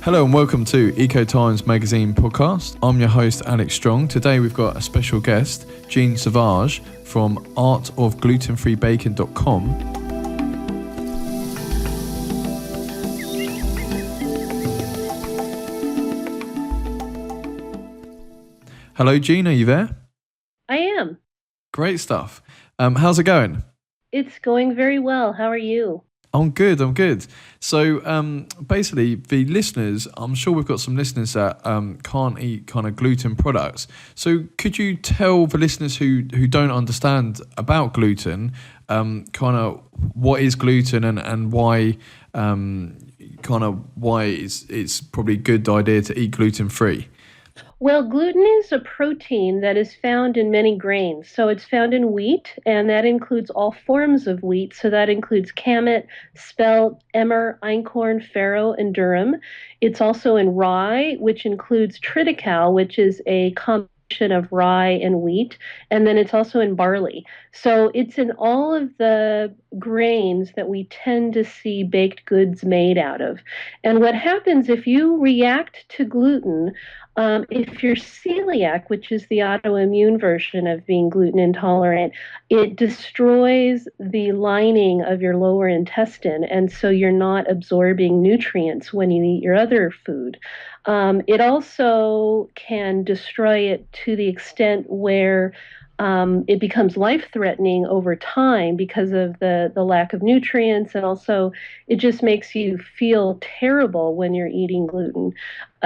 Hello and welcome to ECOTIMES magazine podcast. I'm your host, Alex Strong. Today we've got a special guest, Jeanne Sauvage from Art of Gluten-Free Baking.com. Hello, Jeanne, are you there? I am. Great stuff. How's it going? It's going very well. How are you? I'm good. So basically, the listeners, I'm sure we've got some listeners that can't eat kind of gluten products. So could you tell the listeners who don't understand about gluten, kind of what is gluten and why, why it's probably a good idea to eat gluten-free? Well, gluten is a protein that is found in many grains. So it's found in wheat, and that includes all forms of wheat. So that includes kamut, spelt, emmer, einkorn, farro, and durum. It's also in rye, which includes triticale, which is a combination of rye and wheat, and then it's also in barley. So it's in all of the grains that we tend to see baked goods made out of. And what happens if you react to gluten, if you're celiac, which is the autoimmune version of being gluten intolerant, it destroys the lining of your lower intestine, and so you're not absorbing nutrients when you eat your other food. It also can destroy it to the extent where it becomes life-threatening over time because of the lack of nutrients, and also it just makes you feel terrible when you're eating gluten.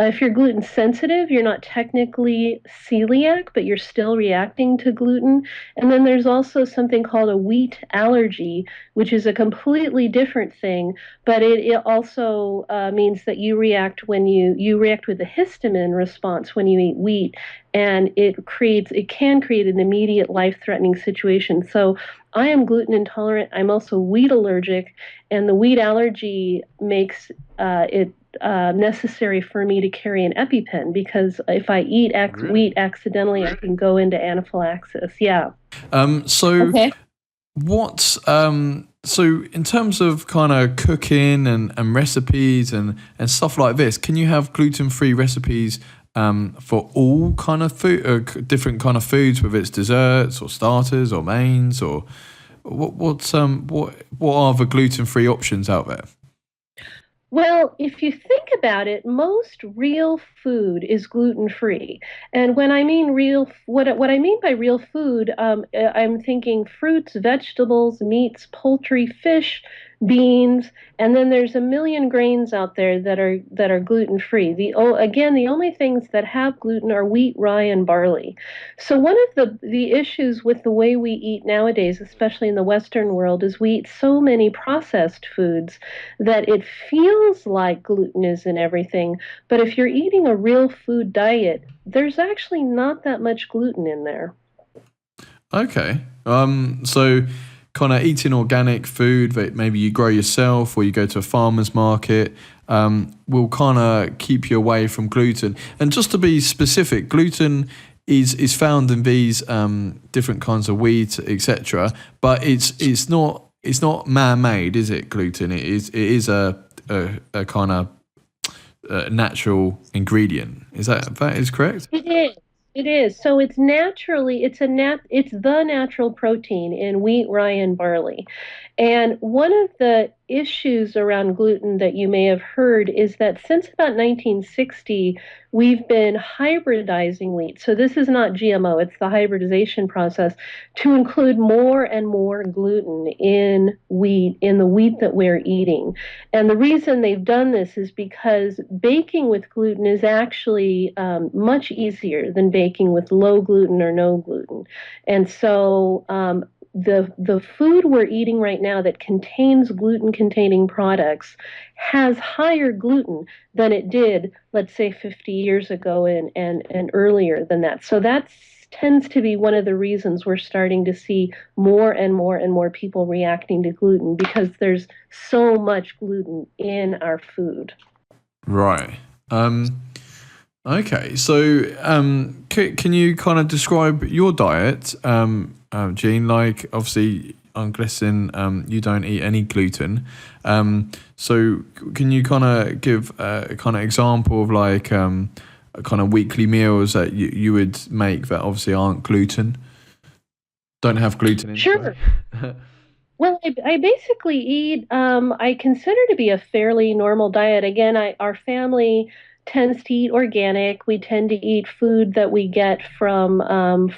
If you're gluten sensitive, you're not technically celiac, but you're still reacting to gluten. And then there's also something called a wheat allergy, which is a completely different thing, but it also means that you react you react with a histamine response when you eat wheat, and it can create an immediate life-threatening situation. So I am gluten intolerant. I'm also wheat allergic, and the wheat allergy makes it necessary for me to carry an EpiPen, because if I eat wheat accidentally, I can go into anaphylaxis. Yeah. Okay. So in terms of kind of cooking and recipes and stuff like this, can you have gluten-free recipes for all kind of food, different kind of foods, whether it's desserts or starters or mains, or what are the gluten-free options out there? Well, if you think about it, most real food is gluten-free. And when I mean what I mean by real food, I'm thinking fruits, vegetables, meats, poultry, fish, beans, and then there's a million grains out there that are gluten-free. Again, the only things that have gluten are wheat, rye, and barley. So one of the issues with the way we eat nowadays, especially in the Western world, is we eat so many processed foods that it feels like gluten is in everything. But if you're eating a real food diet, there's actually not that much gluten in there. Okay. So kind of eating organic food that maybe you grow yourself or you go to a farmer's market will kind of keep you away from gluten. And just to be specific, gluten is found in these different kinds of wheat, etc. But it's not man-made, is it? Gluten. It is a kind of natural ingredient. That is correct? It is. It is. So it's the natural protein in wheat, rye, and barley. And one of the issues around gluten that you may have heard is that since about 1960, we've been hybridizing wheat. So this is not GMO, it's the hybridization process to include more and more gluten in the wheat that we're eating. And the reason they've done this is because baking with gluten is actually much easier than baking with low gluten or no gluten. And so the food we're eating right now that contains gluten-containing products has higher gluten than it did, let's say, 50 years ago and earlier than that. So that tends to be one of the reasons we're starting to see more and more and more people reacting to gluten, because there's so much gluten in our food. Right. Okay. So can you kind of describe your diet, Jeanne? Like, obviously, I'm guessing you don't eat any gluten. So can you kind of give a kind of example of like kind of weekly meals that you would make that obviously aren't gluten, don't have gluten in? Sure. Sorry. Well, I basically eat, I consider to be a fairly normal diet. Again, our family tends to eat organic. We tend to eat food that we get from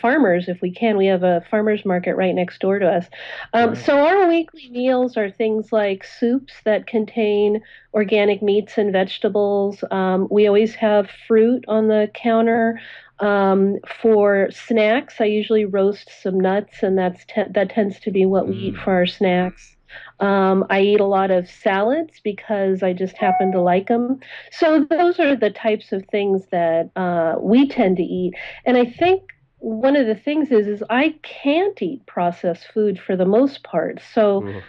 farmers if we can. We have a farmer's market right next door to us. Great. So our weekly meals are things like soups that contain organic meats and vegetables. We always have fruit on the counter. For snacks, I usually roast some nuts, and that tends to be what we eat Mm. for our snacks. I eat a lot of salads because I just happen to like them. So those are the types of things that we tend to eat. And I think one of the things is I can't eat processed food for the most part. So Ugh.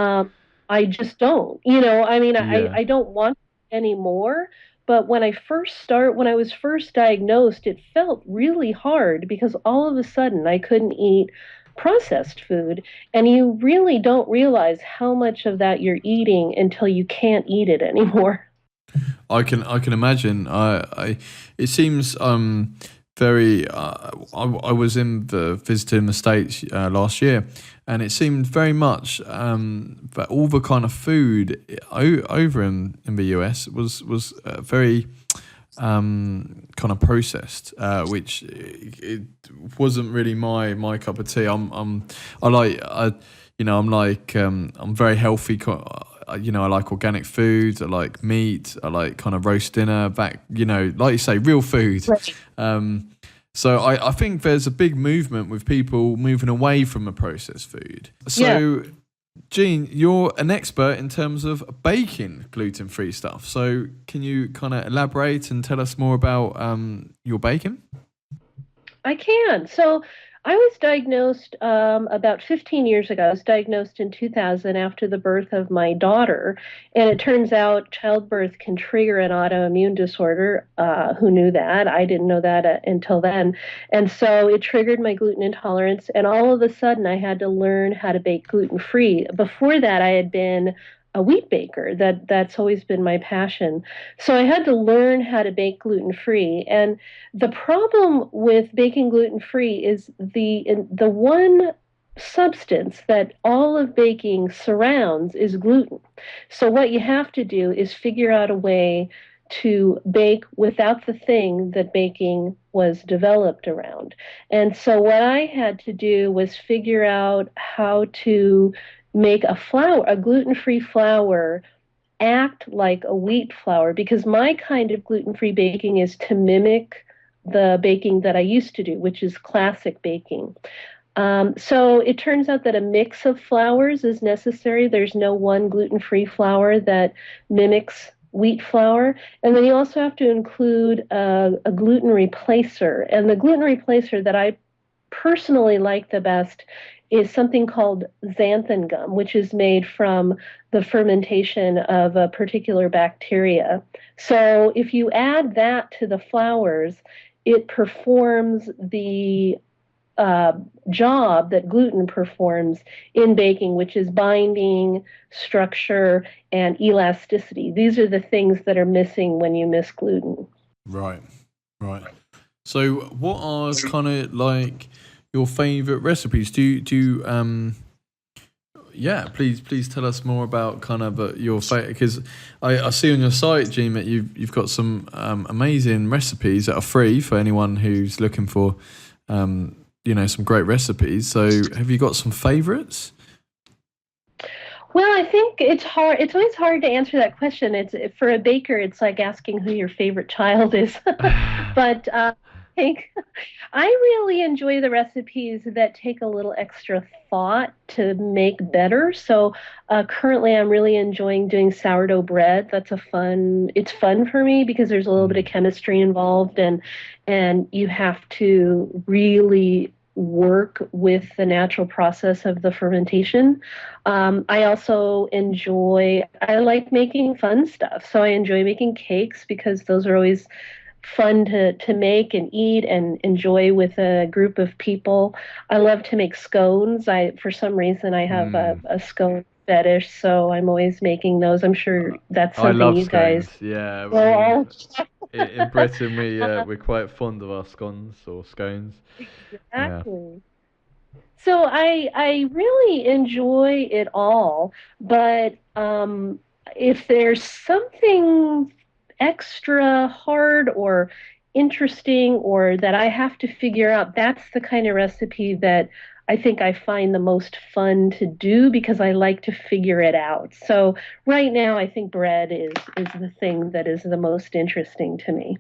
um, I just don't. I mean, Yeah. I don't want anymore. But when I was first diagnosed, it felt really hard because all of a sudden I couldn't eat processed food, and you really don't realize how much of that you're eating until you can't eat it anymore. I can imagine. It seems very. I was visiting the States last year, and it seemed very much that all the kind of food over in the US was very kind of processed, which it wasn't really my cup of tea. I like I'm like I'm very healthy. I like organic foods. I like meat. I like kind of roast dinner. Back, like you say, real food. Right. Um, so I think there's a big movement with people moving away from the processed food. Yeah. So Jeanne, you're an expert in terms of baking gluten-free stuff. So can you kind of elaborate and tell us more about your baking? I can. So I was diagnosed about 15 years ago. I was diagnosed in 2000 after the birth of my daughter. And it turns out childbirth can trigger an autoimmune disorder. Who knew that? I didn't know that until then. And so it triggered my gluten intolerance. And all of a sudden, I had to learn how to bake gluten free. Before that, I had been a wheat baker. That's always been my passion. So I had to learn how to bake gluten free. And the problem with baking gluten free is the one substance that all of baking surrounds is gluten. So what you have to do is figure out a way to bake without the thing that baking was developed around. And so what I had to do was figure out how to make a gluten-free flour act like a wheat flour, because my kind of gluten-free baking is to mimic the baking that I used to do, which is classic baking. So it turns out that a mix of flours is necessary. There's no one gluten-free flour that mimics wheat flour. And then you also have to include a gluten replacer. And the gluten replacer that I personally like the best is something called xanthan gum, which is made from the fermentation of a particular bacteria. So if you add that to the flours, it performs the uh, job that gluten performs in baking, which is binding, structure, and elasticity. These are the things that are missing when you miss gluten. Right, right. So what are kind of like your favorite recipes? Yeah, please tell us more about kind of your favorite, because I see on your site, Jeanne, that you've got some amazing recipes that are free for anyone who's looking for some great recipes. So have you got some favorites? Well, I think it's hard. It's always hard to answer that question. It's for a baker, it's like asking who your favorite child is. But I think I really enjoy the recipes that take a little extra thought to make better. So currently, I'm really enjoying doing sourdough bread. It's fun for me because there's a little bit of Mm. chemistry involved, and you have to really work with the natural process of the fermentation. I like making fun stuff. So I enjoy making cakes because those are always fun to make and eat and enjoy with a group of people. I love to make scones. For some reason, I have Mm. a scone fetish, so I'm always making those. I'm sure that's I something love you guys scones. Yeah, will in Britain all. we're quite fond of our scones or scones. Yeah. Exactly. So I really enjoy it all, but if there's something extra hard or interesting or that I have to figure out, that's the kind of recipe that I think I find the most fun to do because I like to figure it out. So right now I think bread is the thing that is the most interesting to me.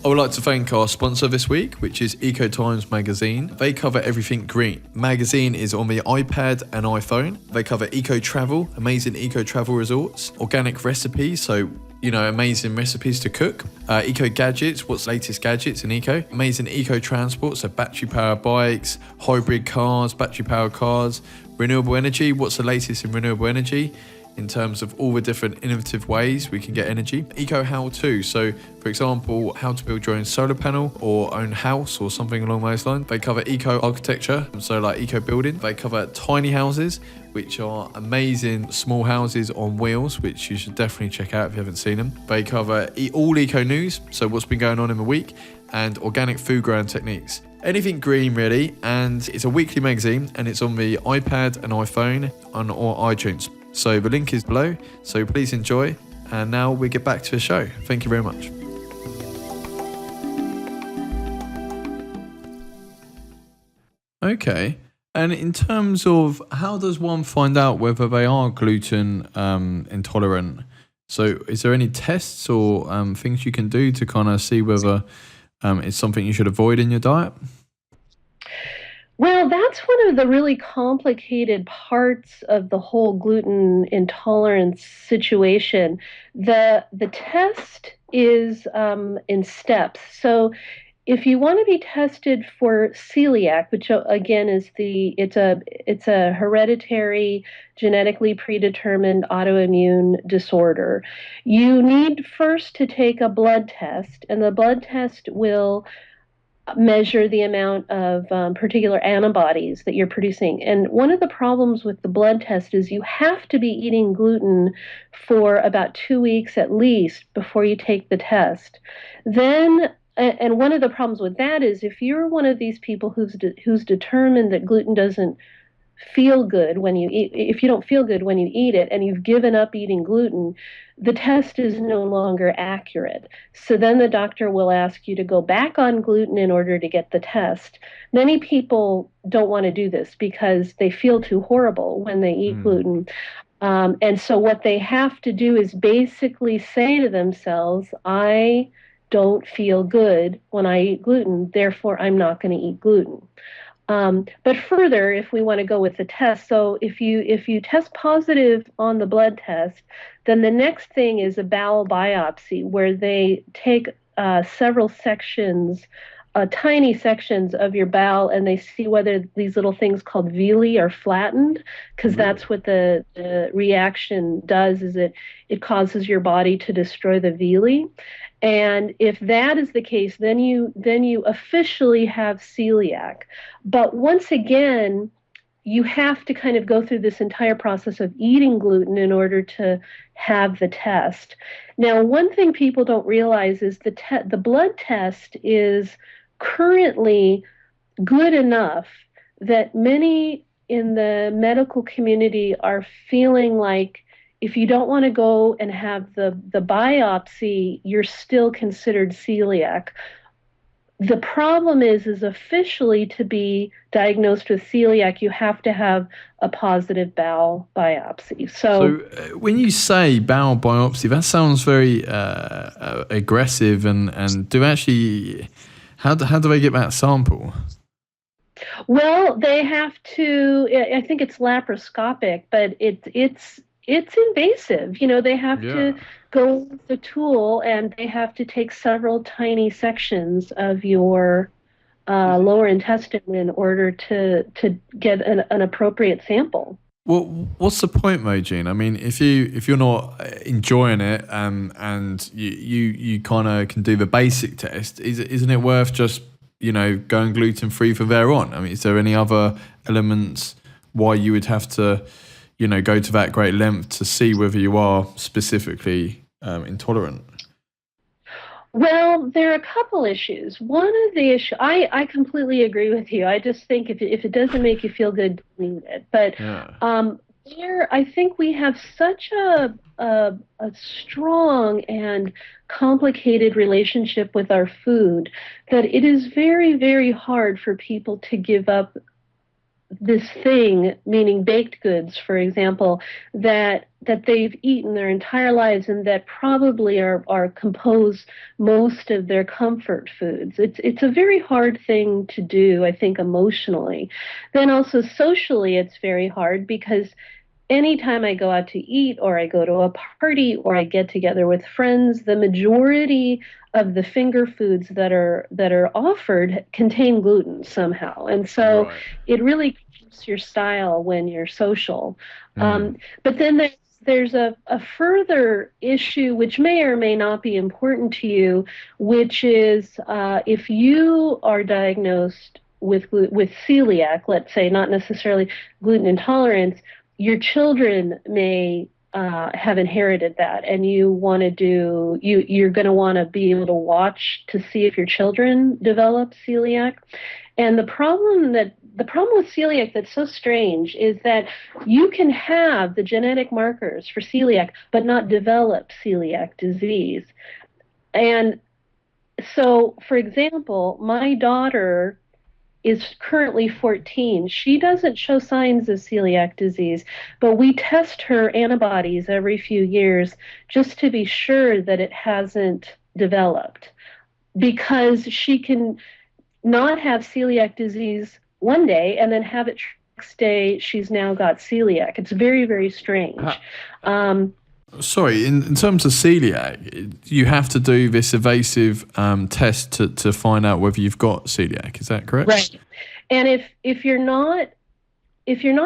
I would like to thank our sponsor this week, which is ECOTIMES magazine. They cover everything green. Magazine is on the iPad and iPhone. They cover eco travel, amazing eco travel resorts, organic recipes, so amazing recipes to cook, eco gadgets, what's the latest gadgets in eco, amazing eco transport, so battery powered bikes, hybrid cars, battery powered cars, renewable energy, what's the latest in renewable energy, in terms of all the different innovative ways we can get energy. Eco how-to, so for example, how to build your own solar panel or own house or something along those lines. They cover eco architecture, so like eco building. They cover tiny houses, which are amazing small houses on wheels, which you should definitely check out if you haven't seen them. They cover all eco news, so what's been going on in the week, and organic food growing techniques. Anything green really, and it's a weekly magazine and it's on the iPad and iPhone or iTunes. So the link is below, so please enjoy. And now we get back to the show. Thank you very much. Okay. And in terms of how does one find out whether they are gluten intolerant? So is there any tests or things you can do to kind of see whether it's something you should avoid in your diet? Well, that's one of the really complicated parts of the whole gluten intolerance situation. The test is in steps. So if you want to be tested for celiac, which again is it's a hereditary, genetically predetermined autoimmune disorder, you need first to take a blood test, and the blood test will measure the amount of particular antibodies that you're producing. And one of the problems with the blood test is you have to be eating gluten for about 2 weeks at least before you take the test. Then, and one of the problems with that is if you're one of these people who's determined that gluten doesn't feel good when you eat, if you don't feel good when you eat it and you've given up eating gluten, the test is no longer accurate. So then the doctor will ask you to go back on gluten in order to get the test. Many people don't want to do this because they feel too horrible when they eat Mm. gluten. And so what they have to do is basically say to themselves, I don't feel good when I eat gluten, therefore I'm not going to eat gluten. But further, if we want to go with the test, so if you test positive on the blood test, then the next thing is a bowel biopsy where they take several sections, tiny sections of your bowel, and they see whether these little things called villi are flattened, because Really? that's what the reaction does. Is it causes your body to destroy the villi. And if that is the case, then you officially have celiac. But once again, you have to kind of go through this entire process of eating gluten in order to have the test. Now, one thing people don't realize is the blood test is currently good enough that many in the medical community are feeling like if you don't want to go and have the biopsy, you're still considered celiac. The problem is officially to be diagnosed with celiac, you have to have a positive bowel biopsy. So So, when you say bowel biopsy, that sounds very aggressive and do actually how do they get that sample? well, they have to. I think it's laparoscopic, but it's invasive. They have to Yeah. go with the tool, and they have to take several tiny sections of your Is it lower intestine in order to get an appropriate sample. What's the point, though, Jean? I mean, if you're not enjoying it, and you kind of can do the basic test, isn't it worth just going gluten free from there on? I mean, is there any other elements why you would have to go to that great length to see whether you are specifically intolerant? Well, there are a couple issues. One of the issues, I completely agree with you. I just think if it doesn't make you feel good, don't eat it. But Yeah. there, I think we have such a strong and complicated relationship with our food that it is very, very hard for people to give up this thing, meaning baked goods, for example, that they've eaten their entire lives and that probably are compose most of their comfort foods. It's a very hard thing to do, I think, emotionally. Then also socially, it's very hard because anytime I go out to eat or I go to a party or I get together with friends, the majority of the finger foods that are offered contain gluten somehow. And so Right. it really keeps your style when you're social. Mm. But then there's a further issue which may or may not be important to you, which is if you are diagnosed with celiac, let's say, not necessarily gluten intolerance, your children may have inherited that, and you're going to want to be able to watch to see if your children develop celiac. And the problem with celiac that's so strange is that you can have the genetic markers for celiac but not develop celiac disease. And so, for example, my daughter is currently 14. She doesn't show signs of celiac disease, but we test her antibodies every few years just to be sure that it hasn't developed, because she can not have celiac disease one day and then have it next day she's now got celiac. It's very, very strange. Ha- Um, Sorry, in terms of celiac, you have to do this evasive test to find out whether you've got celiac. Is that correct? right. And if you're not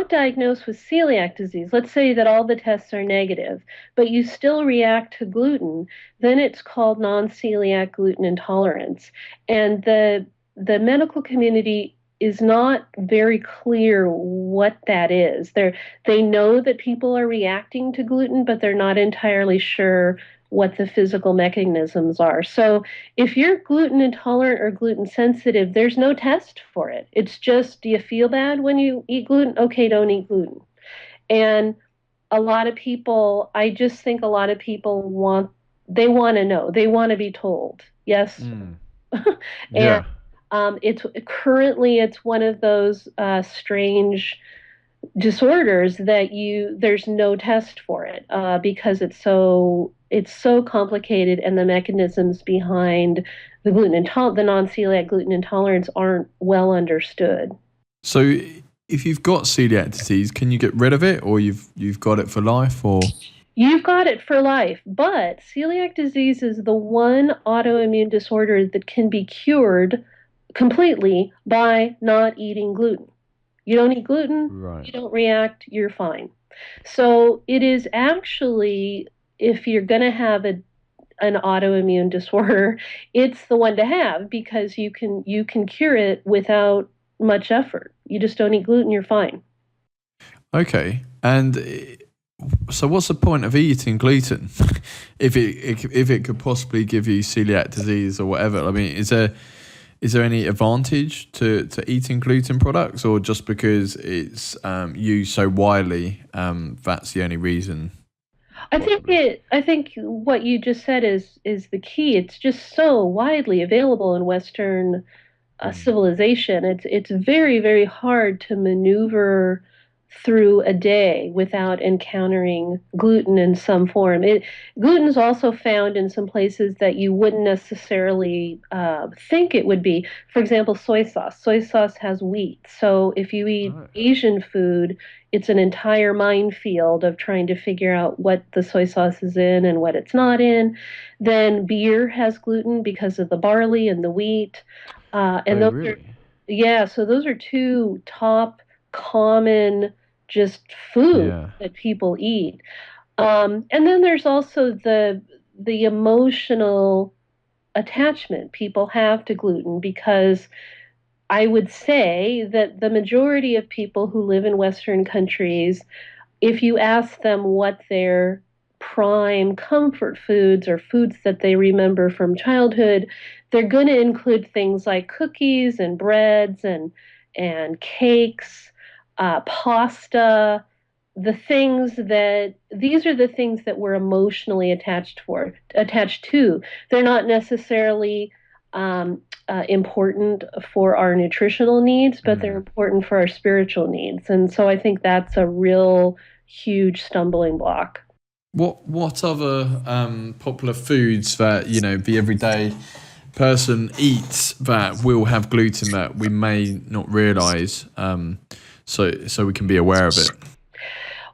diagnosed with celiac disease, let's say that all the tests are negative, but you still react to gluten, then it's called non-celiac gluten intolerance. And the medical community is not very clear what that is. They know that people are reacting to gluten, but they're not entirely sure what the physical mechanisms are. So if you're gluten intolerant or gluten sensitive, there's no test for it. It's just, do you feel bad when you eat gluten? Okay, don't eat gluten. And a lot of people, I just think a lot of people they want to know, they want to be told, yes. Mm. And Yeah. it's one of those strange disorders that there's no test for it because it's so complicated, and the mechanisms behind the non-celiac gluten intolerance aren't well understood. So if you've got celiac disease, can you get rid of it, or you've got it for life, or? You've got it for life, but celiac disease is the one autoimmune disorder that can be cured completely by not eating gluten. You don't eat gluten, Right. you don't react, you're fine. So it is actually, if you're going to have an autoimmune disorder, it's the one to have because you can cure it without much effort. You just don't eat gluten, you're fine. Okay. And so, what's the point of eating gluten if it could possibly give you celiac disease or whatever? I mean, is there any advantage to eating gluten products, or just because it's used so widely, that's the only reason, possibly? I think what you just said is the key. It's just so widely available in Western Mm. civilization. It's very, very hard to maneuver through a day without encountering gluten in some form. Gluten is also found in some places that you wouldn't necessarily think it would be. For example, soy sauce. Soy sauce has wheat. So if you eat Oh, Asian food, it's an entire minefield of trying to figure out what the soy sauce is in and what it's not in. Then beer has gluten because of the barley and the wheat. And oh, those are, really? yeah, so those are two top common just food Yeah. that people eat. And then there's also the emotional attachment people have to gluten, because I would say that the majority of people who live in Western countries, if you ask them what their prime comfort foods or foods that they remember from childhood, they're going to include things like cookies and breads and cakes, pasta, the things that these are the things that we're emotionally attached to. They're not necessarily important for our nutritional needs, but they're Mm. important for our spiritual needs. And so I think that's a real huge stumbling block. What other popular foods that the everyday person eats that will have gluten that we may not realize, so we can be aware of it?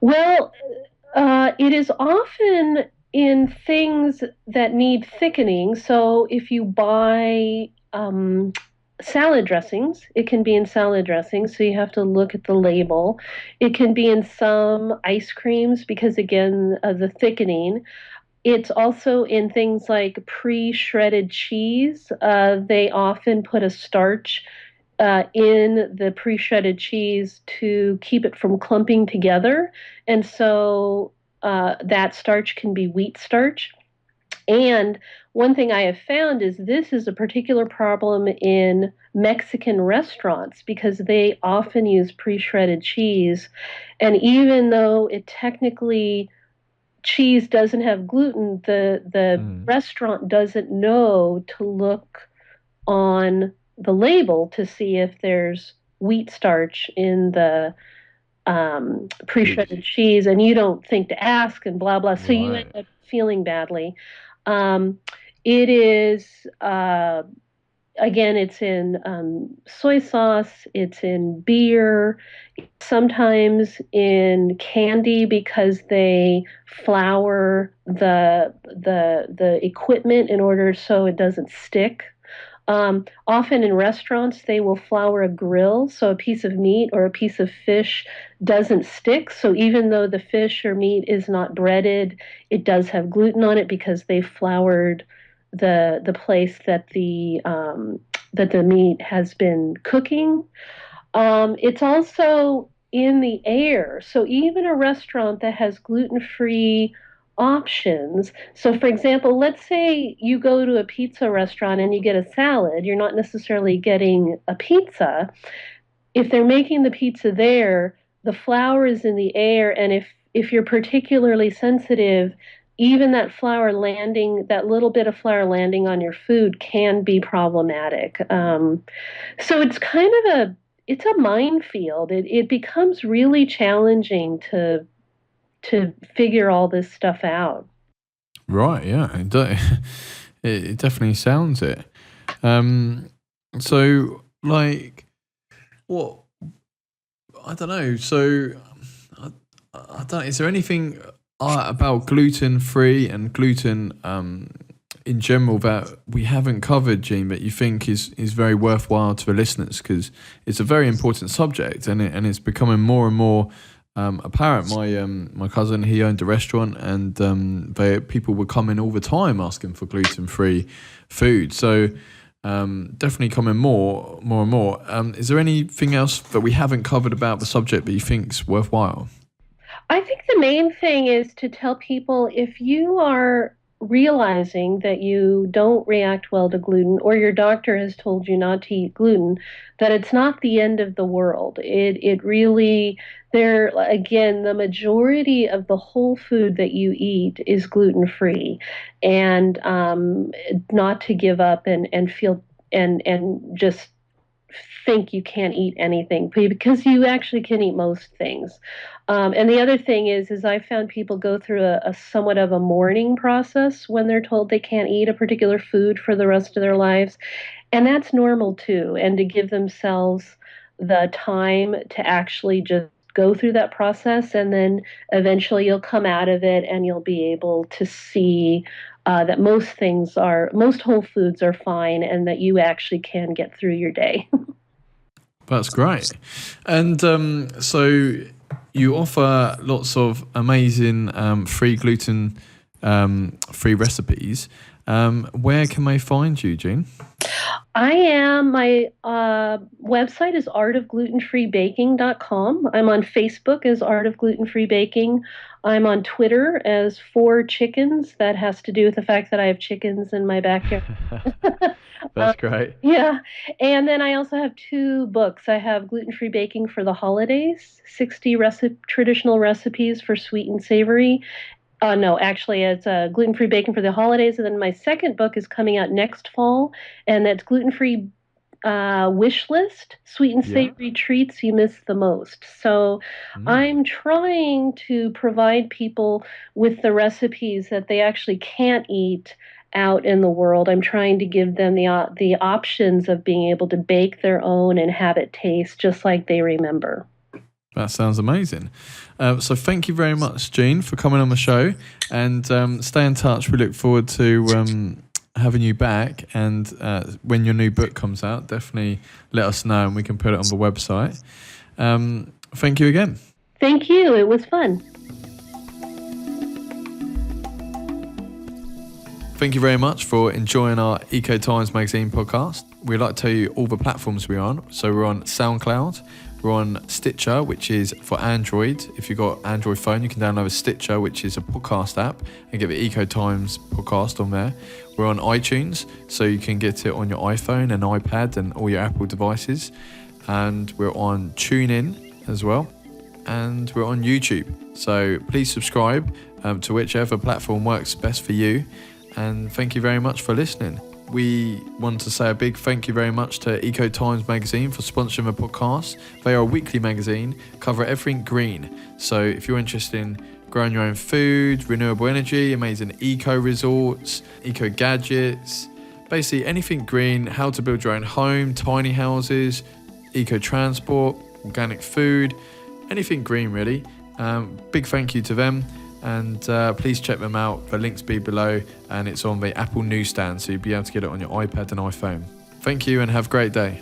Well, it is often in things that need thickening. So if you buy salad dressings, it can be in salad dressings. So you have to look at the label. It can be in some ice creams because, again, of the thickening. It's also in things like pre shredded cheese. They often put a starch in the pre shredded cheese to keep it from clumping together. And so that starch can be wheat starch. And one thing I have found is this is a particular problem in Mexican restaurants because they often use pre shredded cheese. And even though it technically cheese doesn't have gluten, the Mm. restaurant doesn't know to look on the label to see if there's wheat starch in the It- pre-shredded cheese, and you don't think to ask, and blah blah. So you end right. up feeling badly. Um, it is again, it's in soy sauce, it's in beer, sometimes in candy because they flour the equipment in order so it doesn't stick. Often in restaurants, they will flour a grill so a piece of meat or a piece of fish doesn't stick. So even though the fish or meat is not breaded, it does have gluten on it because they floured the place that the meat has been cooking. It's also in the air. So even a restaurant that has gluten-free options. So for example, let's say you go to a pizza restaurant and you get a salad, you're not necessarily getting a pizza. If they're making the pizza there, the flour is in the air, and if you're particularly sensitive, even that little bit of flour landing on your food can be problematic. So it's a minefield. It becomes really challenging to figure all this stuff out. Right. Yeah. It definitely sounds it. Um. So like what I don't know. So I, I don't. Is there anything about gluten free and gluten in general that we haven't covered, Jean, that you think is very worthwhile to the listeners? Because it's a very important subject, and it's becoming more and more apparent. My cousin, he owned a restaurant, and people were coming all the time asking for gluten free food. So definitely coming more and more. Is there anything else that we haven't covered about the subject that you think's worthwhile? I think the main thing is to tell people if you are realizing that you don't react well to gluten or your doctor has told you not to eat gluten, that it's not the end of the world. It really there again, the majority of the whole food that you eat is gluten free, and not to give up and feel and just think you can't eat anything because you actually can eat most things. And the other thing is I found people go through a somewhat of a mourning process when they're told they can't eat a particular food for the rest of their lives, and that's normal too. And to give themselves the time to actually just go through that process, and then eventually you'll come out of it and you'll be able to see that most whole foods are fine, and that you actually can get through your day. That's great. And so You offer lots of amazing free gluten free recipes. Where can they find you, Jeanne? My website is artofglutenfreebaking.com. I'm on Facebook as Art of Gluten-Free Baking. I'm on Twitter as Four Chickens. That has to do with the fact that I have chickens in my backyard. That's great. Yeah. And then I also have two books. I have Gluten-Free Baking for the Holidays, 60 traditional recipes for sweet and savory. No, actually, it's gluten-free baking for the holidays, and then my second book is coming out next fall, and that's gluten-free wish list, sweet and Yeah. savory treats you miss the most. So I'm trying to provide people with the recipes that they actually can't eat out in the world. I'm trying to give them the options of being able to bake their own and have it taste just like they remember. That sounds amazing. So thank you very much, Jeanne, for coming on the show, and stay in touch. We look forward to having you back, and when your new book comes out, definitely let us know and we can put it on the website. Thank you again. Thank you. It was fun. Thank you very much for enjoying our ECOTIMES magazine podcast. We'd like to tell you all the platforms we're on. So we're on SoundCloud, we're on Stitcher, which is for Android. If you've got Android phone, you can download a Stitcher, which is a podcast app, and get the ECOTIMES podcast on there. We're on iTunes, so you can get it on your iPhone and iPad and all your Apple devices. And we're on TuneIn as well. And we're on YouTube. So please subscribe to whichever platform works best for you. And thank you very much for listening. We want to say a big thank you very much to ECOTIMES magazine for sponsoring the podcast. They are a weekly magazine, cover everything green. So if you're interested in growing your own food, renewable energy, amazing eco resorts, eco gadgets, basically anything green, how to build your own home, tiny houses, eco transport, organic food, anything green really. Big thank you to them. And please check them out. The links be below, and it's on the Apple newsstand, so you'll be able to get it on your iPad and iPhone. Thank you and have a great day.